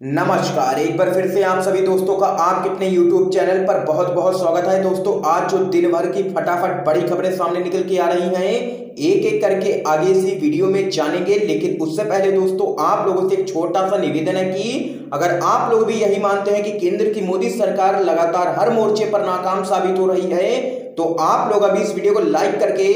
नमस्कार, एक बार फिर से आप सभी दोस्तों का आपके अपने YouTube चैनल पर बहुत बहुत स्वागत है। दोस्तों, आज जो दिन भर की फटाफट बड़ी खबरें सामने निकल के आ रही हैं, एक एक करके आगे इसी वीडियो में जानेंगे। लेकिन उससे पहले दोस्तों, आप लोगों से एक छोटा सा निवेदन है कि अगर आप लोग भी यही मानते हैं कि केंद्र की मोदी सरकार लगातार हर मोर्चे पर नाकाम साबित हो रही है, तो आप लोग अभी इस वीडियो को लाइक करके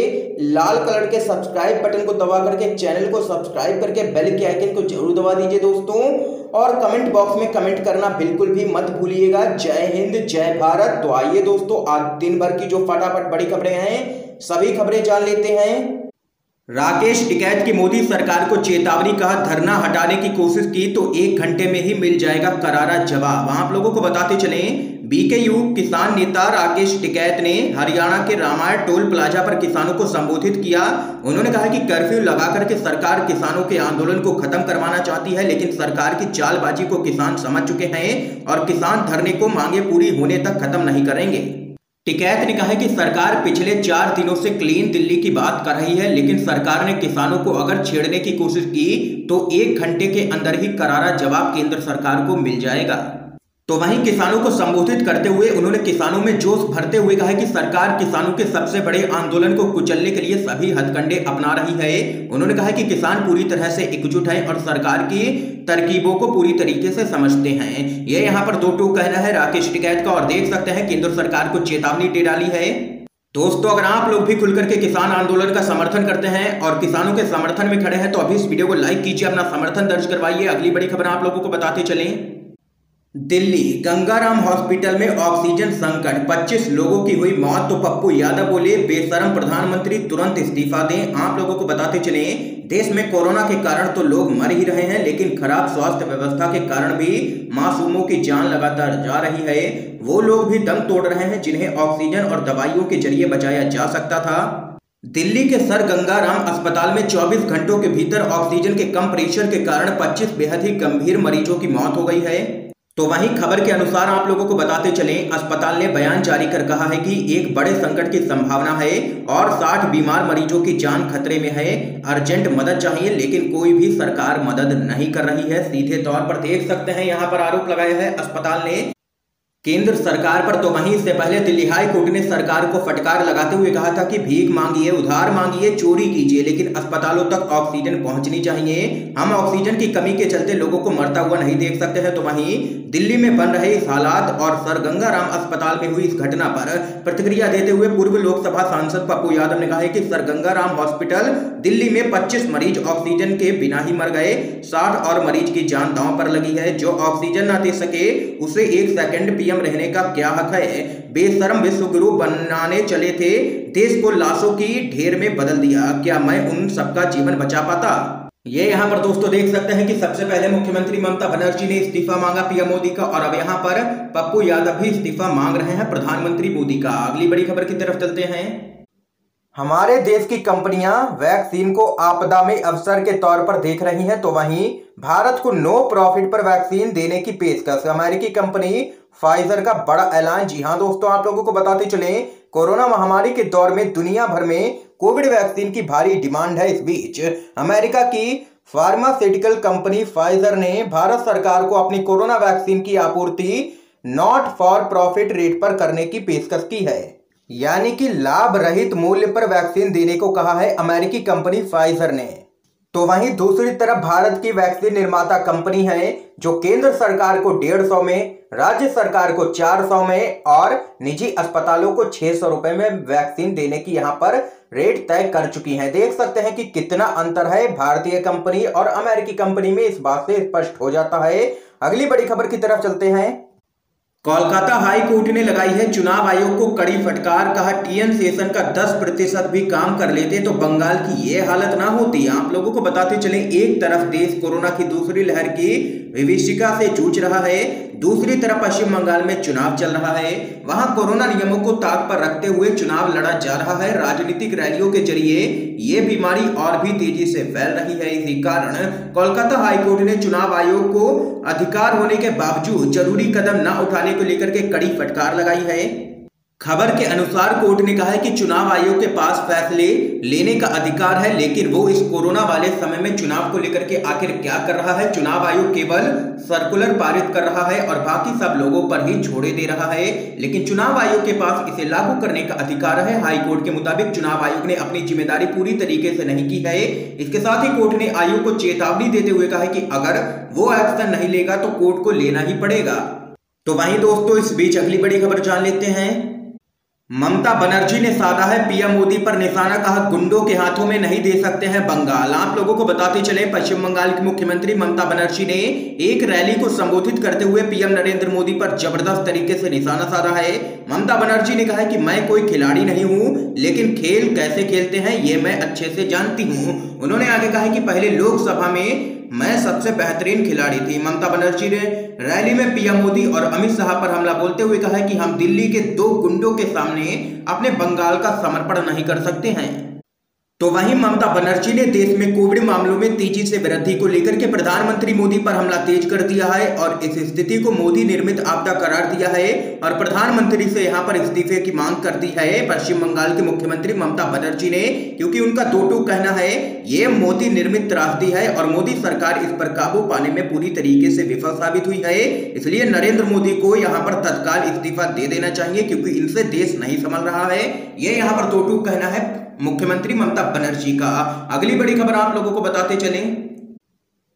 लाल कलर के सब्सक्राइब बटन को दबा करके चैनल को सब्सक्राइब करके बेल के आइकन को जरूर दबा दीजिए दोस्तों। और कमेंट बॉक्स में कमेंट करना बिल्कुल भी मत भूलिएगा। जय हिंद, जय भारत। तो आइए दोस्तों, आज दिन भर की जो फटाफट बड़ी खबरें हैं, सभी खबरें जान लेते हैं। राकेश टिकैत की मोदी सरकार को चेतावनी, कहा धरना हटाने की कोशिश की तो 1 घंटे में ही मिल जाएगा करारा जवाब। आप लोगों को बताते चलें, बीकेयू किसान नेता राकेश टिकैत ने हरियाणा के रामायण टोल प्लाजा पर किसानों को संबोधित किया। उन्होंने कहा कि कर्फ्यू लगाकर के सरकार किसानों के आंदोलन को खत्म करवाना चाहती है, लेकिन सरकार की चालबाजी को किसान समझ चुके हैं और किसान धरने को मांगे पूरी होने तक खत्म नहीं करेंगे। टिकैत ने कहा है कि सरकार पिछले 4 दिनों से क्लीन दिल्ली की बात कर रही है, लेकिन सरकार ने किसानों को अगर छेड़ने की कोशिश की तो 1 घंटे के अंदर ही करारा जवाब केंद्र सरकार को मिल जाएगा। तो वहीं किसानों को संबोधित करते हुए उन्होंने किसानों में जोश भरते हुए कहा कि सरकार किसानों के सबसे बड़े आंदोलन को कुचलने के लिए सभी हथकंडे अपना रही है। उन्होंने कहा कि किसान पूरी तरह से एकजुट हैं और सरकार की तरकीबों को पूरी तरीके से समझते हैं। ये यहाँ पर 2 टूक कहना है राकेश टिकैत का, और देख सकते हैं केंद्र सरकार को चेतावनी दे डाली है। दोस्तों, अगर आप लोग भी खुल करके किसान आंदोलन का समर्थन करते हैं और किसानों के समर्थन में खड़े हैं तो अभी इस वीडियो को लाइक कीजिए, अपना समर्थन दर्ज करवाइए। अगली बड़ी खबर आप लोगों को बताते चलें। दिल्ली गंगाराम हॉस्पिटल में ऑक्सीजन संकट, 25 लोगों की हुई मौत। तो पप्पू यादव बोले, बेशरम प्रधानमंत्री तुरंत इस्तीफा दें। आप लोगों को बताते चलें, देश में कोरोना के कारण तो लोग मर ही रहे हैं, लेकिन खराब स्वास्थ्य व्यवस्था के कारण भी मासूमों की जान लगातार जा रही है। वो लोग भी दम तोड़ रहे हैं जिन्हें ऑक्सीजन और दवाइयों के जरिए बचाया जा सकता था। दिल्ली के सर गंगाराम अस्पताल में 24 घंटों के भीतर ऑक्सीजन के कम प्रेशर के कारण 25 बेहद ही गंभीर मरीजों की मौत हो गई है। तो वहीं खबर के अनुसार आप लोगों को बताते चलें, अस्पताल ने बयान जारी कर कहा है कि एक बड़े संकट की संभावना है और 60 बीमार मरीजों की जान खतरे में है। अर्जेंट मदद चाहिए, लेकिन कोई भी सरकार मदद नहीं कर रही है। सीधे तौर पर देख सकते हैं यहाँ पर आरोप लगाया है अस्पताल ने केंद्र सरकार पर। तो वहीं इससे पहले दिल्ली हाई कोर्ट ने सरकार को फटकार लगाते हुए कहा था कि भीख मांगिए, उधार मांगिए, चोरी कीजिए, लेकिन अस्पतालों तक ऑक्सीजन पहुंचनी चाहिए। हम ऑक्सीजन की कमी के चलते लोगों को मरता हुआ नहीं देख सकते हैं। तो वहीं दिल्ली में बन रहे इस हालात और सर गंगाराम अस्पताल में हुई इस घटना पर प्रतिक्रिया देते हुए पूर्व लोकसभा सांसद पप्पू यादव ने कहा है कि सर गंगाराम हॉस्पिटल दिल्ली में 25 मरीज ऑक्सीजन के बिना ही मर गए, 60 और मरीज की जान दांव पर लगी है। जो ऑक्सीजन ना दे सके उसे 1 सेकंड पीएम रहने का क्या हक है। बेशरम विश्वगुरु बनाने चले थे, देश को लाशों की ढेर में बदल दिया। क्या मैं उन सबका जीवन बचा पाता? ये यहाँ पर दोस्तों देख सकते हैं कि सबसे पहले मुख्यमंत्री ममता बनर्जी ने इस्तीफा मांगा पीएम मोदी का, और अब यहाँ पर पप्पू यादव भी इस्तीफा मांग रहे हैं प्रधानमंत्री मोदी का। अगली बड़ी खबर की तरफ चलते हैं। हमारे देश की कंपनियां वैक्सीन को आपदा में अवसर के तौर पर देख रही हैं, तो वहीं भारत को नो प्रॉफिट पर वैक्सीन देने की पेशकश। अमेरिकी कंपनी फाइजर का बड़ा ऐलान। जी हां दोस्तों, आप लोगों को बताते चलें, कोरोना महामारी के दौर में दुनिया भर में कोविड वैक्सीन की भारी डिमांड है। इस बीच अमेरिका की फार्मास्यूटिकल कंपनी फाइजर ने भारत सरकार को अपनी कोरोना वैक्सीन की आपूर्ति नॉट फॉर प्रॉफिट रेट पर करने की पेशकश की है, यानी कि लाभ रहित मूल्य पर वैक्सीन देने को कहा है अमेरिकी कंपनी फाइजर ने। तो वहीं दूसरी तरफ भारत की वैक्सीन निर्माता कंपनी है जो केंद्र सरकार को 150 में, राज्य सरकार को 400 में और निजी अस्पतालों को 600 रुपए में वैक्सीन देने की यहां पर रेट तय कर चुकी है। देख सकते हैं कि कितना अंतर है भारतीय कंपनी और अमेरिकी कंपनी में, इस बात से स्पष्ट हो जाता है। अगली बड़ी खबर की तरफ चलते हैं। कोलकाता हाई कोर्ट ने लगाई है चुनाव आयोग को कड़ी फटकार, कहा टीएन सेशन का 10% भी काम कर लेते तो बंगाल की ये हालत ना होती। आप लोगों को बताते चले, एक तरफ देश कोरोना की दूसरी लहर की विभीषिका से जूझ रहा है, दूसरी तरफ पश्चिम बंगाल में चुनाव चल रहा है। वहां कोरोना नियमों को ताक पर रखते हुए चुनाव लड़ा जा रहा है। राजनीतिक रैलियों के जरिए ये बीमारी और भी तेजी से फैल रही है। इसी कारण कोलकाता हाईकोर्ट ने चुनाव आयोग को अधिकार होने के बावजूद जरूरी कदम न उठाने को लेकर के कड़ी फटकार लगाई है। खबर के अनुसार कोर्ट ने कहा है कि चुनाव आयोग के पास फैसले लेने का अधिकार है, लेकिन वो इस कोरोना वाले समय में चुनाव को लेकर के आखिर क्या कर रहा है। चुनाव आयोग केवल सर्कुलर पारित कर रहा है और बाकी सब लोगों पर ही छोड़े दे रहा है, लेकिन चुनाव आयोग के पास इसे लागू करने का अधिकार है। हाई कोर्ट के मुताबिक चुनाव आयोग ने अपनी जिम्मेदारी पूरी तरीके से नहीं की है। इसके साथ ही कोर्ट ने आयोग को चेतावनी देते हुए कहा है कि अगर वो एक्शन नहीं लेगा तो कोर्ट को लेना ही पड़ेगा। तो वहीं दोस्तों, इस बीच अगली बड़ी खबर जान लेते हैं। ममता बनर्जी ने साधा है पीएम मोदी पर निशाना, कहा गुंडों के हाथों में नहीं दे सकते हैं बंगाल। आप लोगों को बताते चले, पश्चिम बंगाल की मुख्यमंत्री ममता बनर्जी ने एक रैली को संबोधित करते हुए पीएम नरेंद्र मोदी पर जबरदस्त तरीके से निशाना साधा है। ममता बनर्जी ने कहा है कि मैं कोई खिलाड़ी नहीं हूं, लेकिन खेल कैसे खेलते हैं ये मैं अच्छे से जानती हूं। उन्होंने आगे कहा है कि पहले लोकसभा में मैं सबसे बेहतरीन खिलाड़ी थी। ममता बनर्जी ने रैली में पीएम मोदी और अमित शाह पर हमला बोलते हुए कहा कि हम दिल्ली के 2 गुंडों के सामने अपने बंगाल का समर्पण नहीं कर सकते हैं। तो वहीं ममता बनर्जी ने देश में कोविड मामलों में तेजी से वृद्धि को लेकर के प्रधानमंत्री मोदी पर हमला तेज कर दिया है और इस स्थिति को मोदी निर्मित आपदा करार दिया है और प्रधानमंत्री से यहां पर इस्तीफे की मांग कर दी है पश्चिम बंगाल के मुख्यमंत्री ममता बनर्जी ने, क्योंकि उनका दो टूक कहना है ये मोदी निर्मित त्रासदी है और मोदी सरकार इस पर काबू पाने में पूरी तरीके से विफल साबित हुई है। इसलिए नरेंद्र मोदी को यहां पर तत्काल इस्तीफा दे देना चाहिए, क्योंकि इनसे देश नहीं संभल रहा है। ये यहां पर दो टूक कहना है मुख्यमंत्री ममता बनर्जी का। अगली बड़ी खबर आप लोगों को बताते चलें।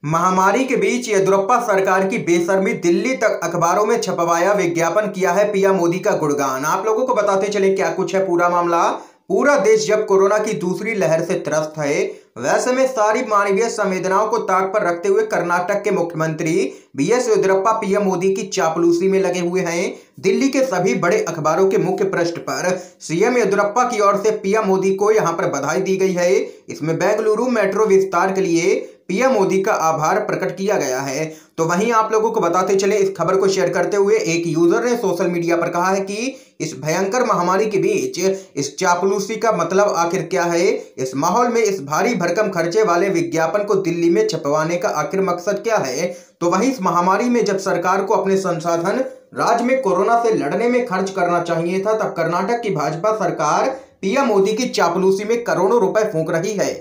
महामारी के बीच येदियुरप्पा सरकार की बेशर्मी, दिल्ली तक अखबारों में छपवाया विज्ञापन, किया है पीएम मोदी का गुणगान। आप लोगों को बताते चले क्या कुछ है पूरा मामला। पूरा देश जब कोरोना की दूसरी लहर से त्रस्त है, वैसे में सारी मानवीय संवेदनाओं को ताक पर रखते हुए कर्नाटक के मुख्यमंत्री बीएस येदियुरप्पा पीएम मोदी की चापलूसी में लगे हुए हैं। दिल्ली के सभी बड़े अखबारों के मुख्य पृष्ठ पर सीएम येदियुरप्पा की ओर से पीएम मोदी को यहां पर बधाई दी गई है। इसमें बेंगलुरु मेट्रो विस्तार के लिए पीएम मोदी का आभार प्रकट किया गया है। तो वहीं आप लोगों को बताते चले, इस खबर को शेयर करते हुए एक यूजर ने सोशल मीडिया पर कहा है कि इस भयंकर महामारी के बीच इस चापलूसी का मतलब आखिर क्या है। इस माहौल में इस भारी भरकम खर्चे वाले विज्ञापन को दिल्ली में छपवाने का आखिर मकसद क्या है। तो वहीं इस महामारी में जब सरकार को अपने संसाधन राज्य में कोरोना से लड़ने में खर्च करना चाहिए था, तब कर्नाटक की भाजपा सरकार पीएम मोदी की चापलूसी में करोड़ों रुपए फूंक रही है।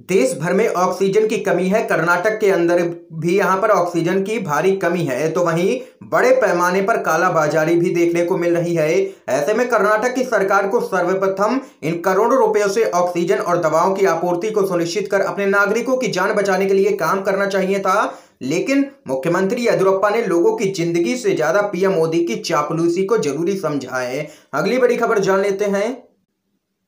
देश भर में ऑक्सीजन की कमी है, कर्नाटक के अंदर भी यहां पर ऑक्सीजन की भारी कमी है। तो वहीं बड़े पैमाने पर कालाबाजारी भी देखने को मिल रही है। ऐसे में कर्नाटक की सरकार को सर्वप्रथम इन करोड़ों रुपयों से ऑक्सीजन और दवाओं की आपूर्ति को सुनिश्चित कर अपने नागरिकों की जान बचाने के लिए काम करना चाहिए था, लेकिन मुख्यमंत्री येदियुरप्पा ने लोगों की जिंदगी से ज्यादा पीएम मोदी की चापलूसी को जरूरी समझा है। अगली बड़ी खबर जान लेते हैं।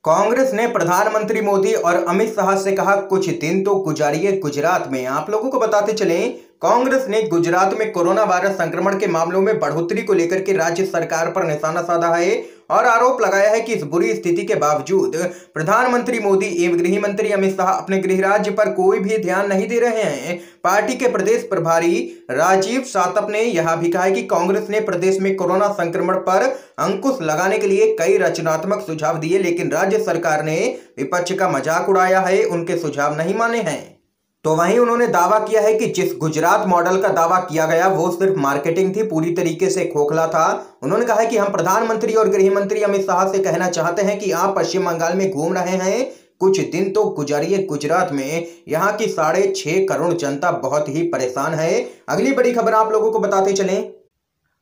कांग्रेस ने प्रधानमंत्री मोदी और अमित शाह से कहा कुछ दिन तो गुजारिए गुजरात में। आप लोगों को बताते चलें, कांग्रेस ने गुजरात में कोरोना वायरस संक्रमण के मामलों में बढ़ोतरी को लेकर के राज्य सरकार पर निशाना साधा है और आरोप लगाया है कि इस बुरी स्थिति के बावजूद प्रधानमंत्री मोदी एवं गृह मंत्री अमित शाह अपने गृह राज्य पर कोई भी ध्यान नहीं दे रहे हैं। पार्टी के प्रदेश प्रभारी राजीव सातव ने यह भी कहा है कि कांग्रेस ने प्रदेश में कोरोना संक्रमण पर अंकुश लगाने के लिए कई रचनात्मक सुझाव दिए, लेकिन राज्य सरकार ने विपक्ष का मजाक उड़ाया है, उनके सुझाव नहीं माने हैं। तो वहीं उन्होंने दावा किया है कि जिस गुजरात मॉडल का दावा किया गया वो सिर्फ मार्केटिंग थी, पूरी तरीके से खोखला था। उन्होंने कहा है कि हम प्रधानमंत्री और गृह मंत्री अमित शाह से कहना चाहते हैं कि आप पश्चिम बंगाल में घूम रहे हैं, कुछ दिन तो गुजारिए गुजरात में। यहाँ की 6.5 करोड़ जनता बहुत ही परेशान है। अगली बड़ी खबर आप लोगों को बताते चलें।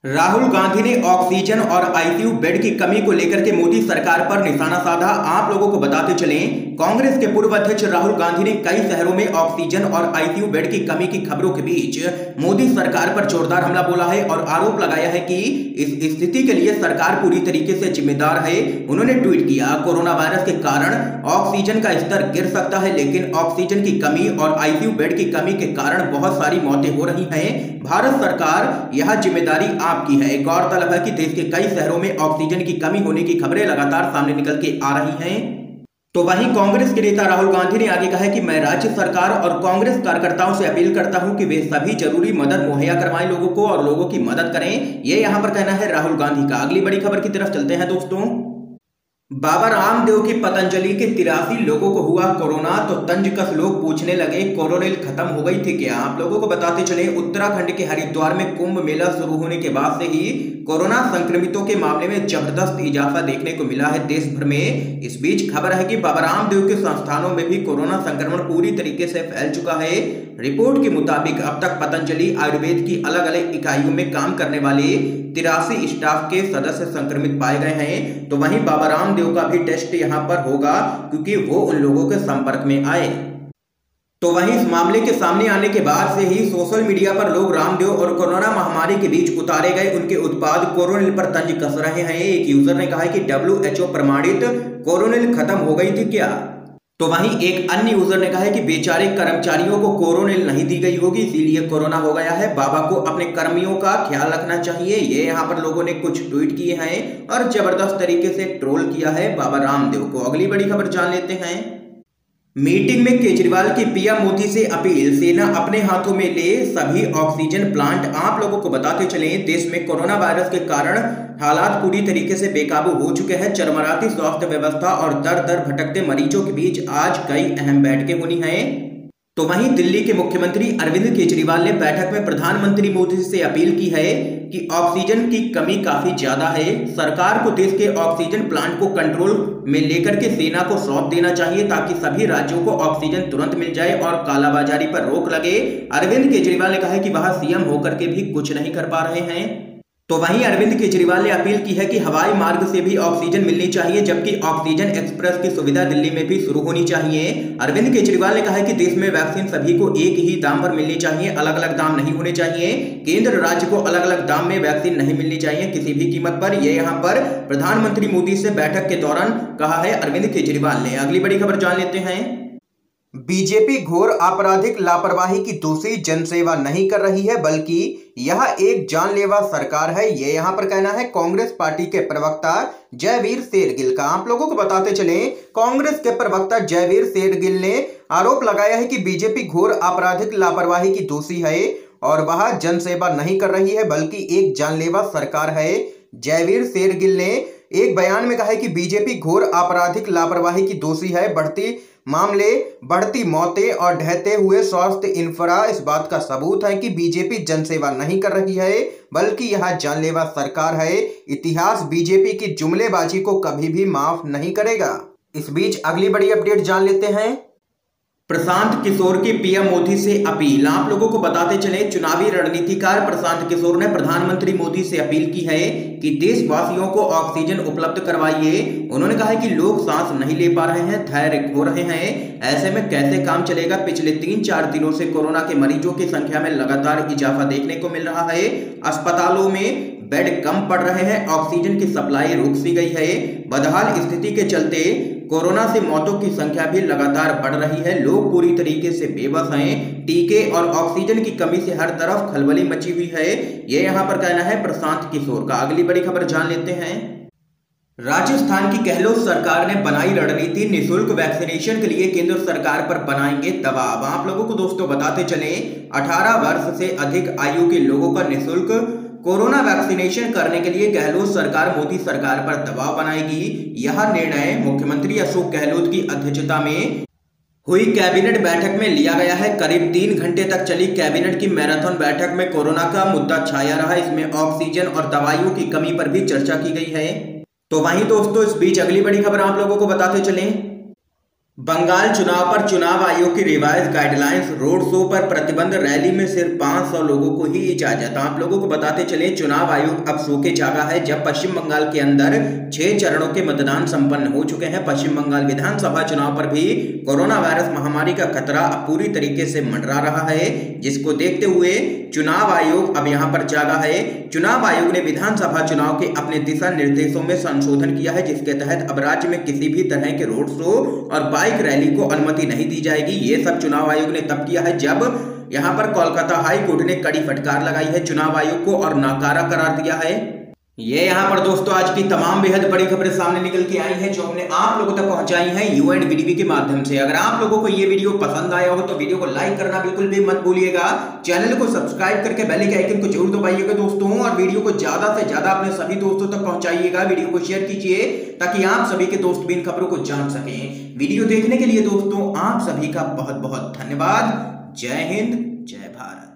राहुल गांधी ने ऑक्सीजन और आईसीयू बेड की कमी को लेकर के मोदी सरकार पर निशाना साधा। आप लोगों को बताते चलें, कांग्रेस के पूर्व अध्यक्ष राहुल गांधी ने कई शहरों में ऑक्सीजन और आईसीयू बेड की कमी की खबरों के बीच मोदी सरकार पर जोरदार हमला बोला है और आरोप लगाया है कि इस स्थिति के लिए सरकार पूरी तरीके से जिम्मेदार है। उन्होंने ट्वीट किया, कोरोना वायरस के कारण ऑक्सीजन का स्तर गिर सकता है, लेकिन ऑक्सीजन की कमी और आईसीयू बेड की कमी के कारण बहुत सारी मौतें हो रही हैं। भारत सरकार यह जिम्मेदारी आपकी है। गौरतलब है कि देश के कई शहरों में ऑक्सीजन की कमी होने की खबरें लगातार सामने निकल के आ रही हैं। तो वहीं कांग्रेस के नेता राहुल गांधी ने आगे कहा है कि मैं राज्य सरकार और कांग्रेस कार्यकर्ताओं से अपील करता हूं कि वे सभी जरूरी मदद मुहैया करवाएं लोगों को और लोगों की मदद करें। ये यहां पर कहना है राहुल गांधी का। अगली बड़ी खबर की तरफ चलते हैं दोस्तों। बाबा रामदेव की पतंजलि के 83 लोगों को हुआ कोरोना, तो तंज कस लोग पूछने लगे कोरोनिल खत्म हो गई थी क्या? आप लोगों को बताते चले, उत्तराखंड के हरिद्वार में कुंभ मेला शुरू होने के बाद से ही कोरोना संक्रमितों के मामले में जबरदस्त इजाफा देखने को मिला है देश भर में। इस बीच खबर है कि बाबा रामदेव के संस्थानों में भी कोरोना संक्रमण पूरी तरीके से फैल चुका है। रिपोर्ट के मुताबिक अब तक पतंजलि आयुर्वेद की अलग अलग इकाइयों में काम करने वाले 83 स्टाफ के सदस्य संक्रमित पाए गए हैं। तो वहीं बाबा रामदेव का भी टेस्ट यहां पर होगा, क्योंकि वो उन लोगों के संपर्क में आए। तो वहीं इस मामले के सामने आने के बाद से ही सोशल मीडिया पर लोग रामदेव और कोरोना महामारी के बीच उतारे गए उनके उत्पाद कोरोनिल पर तंज कस रहे हैं। एक यूजर ने कहा है कि WHO प्रमाणित कोरोनिल खत्म हो गई थी क्या? तो वहीं एक अन्य यूजर ने कहा है कि बेचारे कर्मचारियों को कोरोनिल नहीं दी गई होगी, इसीलिए कोरोना हो गया है। बाबा को अपने कर्मियों का ख्याल रखना चाहिए। ये यहाँ पर लोगों ने कुछ ट्वीट किए हैं और जबरदस्त तरीके से ट्रोल किया है बाबा रामदेव को। अगली बड़ी खबर जान लेते हैं। मीटिंग में केजरीवाल की पीएम मोदी से अपील, सेना अपने हाथों में ले सभी ऑक्सीजन प्लांट। आप लोगों को बताते चले, देश में कोरोना वायरस के कारण हालात पूरी तरीके से बेकाबू हो चुके हैं। चरमराती स्वास्थ्य व्यवस्था और दर दर भटकते मरीजों के बीच आज कई अहम बैठकें होनी हैं। तो वहीं दिल्ली के मुख्यमंत्री अरविंद केजरीवाल ने बैठक में प्रधानमंत्री मोदी से अपील की है कि ऑक्सीजन की कमी काफी ज्यादा है। सरकार को देश के ऑक्सीजन प्लांट को कंट्रोल में लेकर के सेना को सौंप देना चाहिए, ताकि सभी राज्यों को ऑक्सीजन तुरंत मिल जाए और कालाबाजारी पर रोक लगे। अरविंद केजरीवाल ने कहा है कि वह सीएम होकर के भी कुछ नहीं कर पा रहे हैं। तो वहीं अरविंद केजरीवाल ने अपील की है कि हवाई मार्ग से भी ऑक्सीजन मिलनी चाहिए, जबकि ऑक्सीजन एक्सप्रेस की सुविधा दिल्ली में भी शुरू होनी चाहिए। अरविंद केजरीवाल ने कहा है कि देश में वैक्सीन सभी को एक ही दाम पर मिलनी चाहिए, अलग अलग दाम नहीं होने चाहिए। केंद्र राज्य को अलग अलग दाम में वैक्सीन नहीं मिलनी चाहिए किसी भी कीमत पर। यह यहाँ पर प्रधानमंत्री मोदी से बैठक के दौरान कहा है अरविंद केजरीवाल ने। अगली बड़ी खबर जान लेते हैं। बीजेपी घोर आपराधिक लापरवाही की दोषी, जनसेवा नहीं कर रही है, बल्कि यह एक जानलेवा सरकार है। ये यहाँ पर कहना है कांग्रेस पार्टी के प्रवक्ता जयवीर शेरगिल का। आप लोगों को बताते चले, कांग्रेस के प्रवक्ता जयवीर शेरगिल ने आरोप लगाया है कि बीजेपी घोर आपराधिक लापरवाही की दोषी है और वह जनसेवा नहीं कर रही है, बल्कि एक जानलेवा सरकार है। जयवीर शेरगिल ने एक बयान में कहा है कि बीजेपी घोर आपराधिक लापरवाही की दोषी है। बढ़ती मामले, बढ़ती मौतें और ढहते हुए स्वास्थ्य इंफ्रा इस बात का सबूत है कि बीजेपी जनसेवा नहीं कर रही है, बल्कि यह जानलेवा सरकार है। इतिहास बीजेपी की जुमलेबाजी को कभी भी माफ नहीं करेगा। इस बीच अगली बड़ी अपडेट जान लेते हैं। प्रशांत किशोर की पीएम मोदी से अपील। आप लोगों को बताते चले, चुनावी रणनीतिकार प्रशांत किशोर ने प्रधानमंत्री मोदी से अपील की है कि देशवासियों को ऑक्सीजन उपलब्ध करवाइए। उन्होंने कहा है कि लोग सांस नहीं ले पा रहे हैं, धैर्य खो रहे हैं, ऐसे में कैसे काम चलेगा। पिछले 3-4 दिनों से कोरोना के मरीजों की संख्या में लगातार इजाफा देखने को मिल रहा है। अस्पतालों में बेड कम पड़ रहे हैं, ऑक्सीजन की सप्लाई रोक सी गई है। बदहाल स्थिति के चलते कोरोना से मौतों की संख्या भी लगातार बढ़ रही है। लोग पूरी तरीके से बेबस हैं। टीके और ऑक्सीजन की कमी से हर तरफ खलबली मची हुई है। ये यहाँ पर कहना है प्रशांत किशोर का। अगली बड़ी खबर जान लेते हैं। राजस्थान की गहलोत सरकार ने बनाई रणनीति, निःशुल्क वैक्सीनेशन के लिए केंद्र सरकार पर बनाएंगे दबाव। आप लोगों को दोस्तों बताते चले, 18 वर्ष से अधिक आयु के लोगों का निःशुल्क कोरोना वैक्सीनेशन करने के लिए गहलोत सरकार मोदी सरकार पर दबाव बनाएगी। यह निर्णय मुख्यमंत्री अशोक गहलोत की अध्यक्षता में हुई कैबिनेट बैठक में लिया गया है। करीब 3 घंटे तक चली कैबिनेट की मैराथन बैठक में कोरोना का मुद्दा छाया रहा। इसमें ऑक्सीजन और दवाइयों की कमी पर भी चर्चा की गई है। तो वहीं दोस्तों इस बीच अगली बड़ी खबर आप लोगों को बताते चलें। बंगाल चुनाव पर चुनाव आयोग की रिवाइज गाइडलाइंस, रोड शो पर प्रतिबंध, रैली में सिर्फ 500 लोगों को ही इजाजत। आप लोगों को बताते चले, चुनाव आयोग अब सो के जागा है। जब पश्चिम बंगाल के अंदर 6 चरणों के मतदान संपन्न हो चुके हैं, पश्चिम बंगाल विधानसभा चुनाव पर भी कोरोना वायरस महामारी का खतरा अब पूरी तरीके से मंडरा रहा है, जिसको देखते हुए चुनाव आयोग अब यहाँ पर जागा है। चुनाव आयोग ने विधानसभा चुनाव के अपने दिशा निर्देशों में संशोधन किया है, जिसके तहत अब राज्य में किसी भी तरह के रोड शो और बाइक रैली को अनुमति नहीं दी जाएगी। ये सब चुनाव आयोग ने तब किया है जब यहां पर कोलकाता हाई कोर्ट ने कड़ी फटकार लगाई है चुनाव आयोग को और नाकारा करार दिया है। ये यहाँ पर दोस्तों आज की तमाम बेहद बड़ी खबरें सामने निकल के आई हैं, जो हमने आप लोगों तक पहुंचाई हैं UNVDV के माध्यम से। अगर आप लोगों को ये वीडियो पसंद आया हो तो वीडियो को लाइक करना बिल्कुल भी मत भूलिएगा। चैनल को सब्सक्राइब करके बेल के आइकन को जरूर दबाइएगा दोस्तों, और वीडियो को ज्यादा से ज्यादा अपने सभी दोस्तों तक पहुंचाइएगा। वीडियो को शेयर कीजिए ताकि आप सभी के दोस्त भी इन खबरों को जान सकें। वीडियो देखने के लिए दोस्तों आप सभी का बहुत बहुत धन्यवाद। जय हिंद, जय भारत।